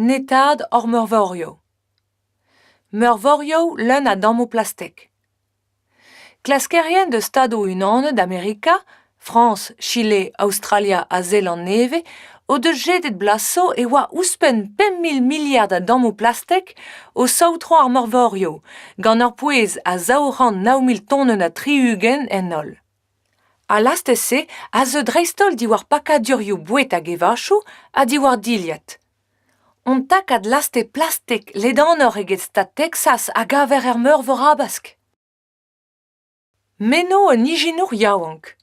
netad or meurvorio. Meurvorio l'un a dammo plastek. Klaskerien de Stado Unone d'Amerika, France, Chile, Australia a Zéland neve, o de jedet blasso e oa ouspen 5.000 miliard a dammo plastek o sautron ar meurvorio, gant ar pouez a zaoran 9.000 tonnen a triugen en ol. A lastese a ze dreistol diwar pakadurioù bouet hag evachou a diwar diliat. On takad laste plastek ledanor eget stad Texas a gaver meurvor abask. Menno un ijinour yaouank.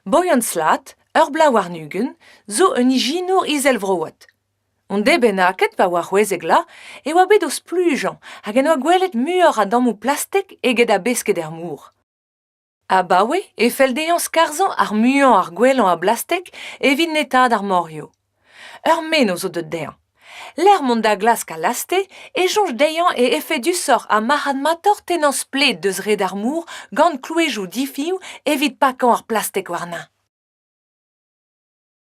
Boyan slat, ur blau ar nugen, zo un ijinour izel vroat. On debenaket pa war c'hwezeg la, e oa bet o splujan, hag en oa gwelet muor a dammo plastek eget a besket er mour. A bawe e feldean skarzan ar muan ar gwelan a blastek evit netad ar morio. Ur menno zo de dean. L'er mont da glask a laste e jonj deian e efedusor a marad mator tenan splet deus red ar mour gant klouejou difiou evit pakan ar plastek warna.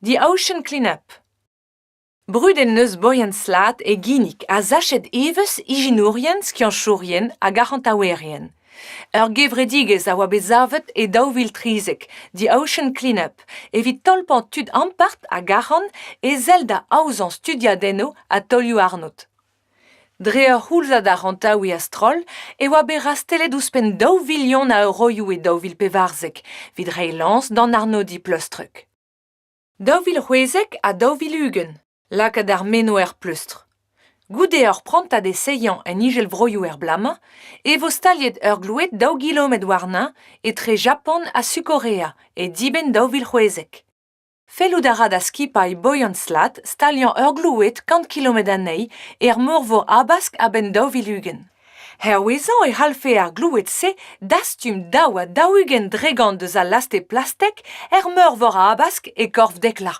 The Ocean Cleanup. Brud en neus boyan slat e ginnik a zachet eves ijinourien skianchourien a garantaouerien. Ur gevredigez a oa bezavet e daouvil trizek, The Ocean Cleanup, evit tolpan tud ampart a garan e zel da aouzan studiadenno a tolioù arnot. Dre ur c'houlzad a rantaoui a stroll e oa bet rastelet ouspen daouvilion a euroioù e daouvil pevarzek, vid rei lans d'an arnodi pleustreuk. Daouvil c'hwezek a daouvil ugen, lakad ar menno pleustre. Goude ur prantad e seian en igel vroioù blama, e vo staliet ur glouet 10 kilomet warna e tre Japan a Sukorea e diben daouvil c'hwezek. Fellout a rad a skipaj boyan slat stalian ur glouet 50 kilomet anei e ar meurvor abask a ben daouvil ugen. Her wezan e halfe ar glouet se dastum daou a daougen dregant deus a laste plastek meurvor abask e korf dekla.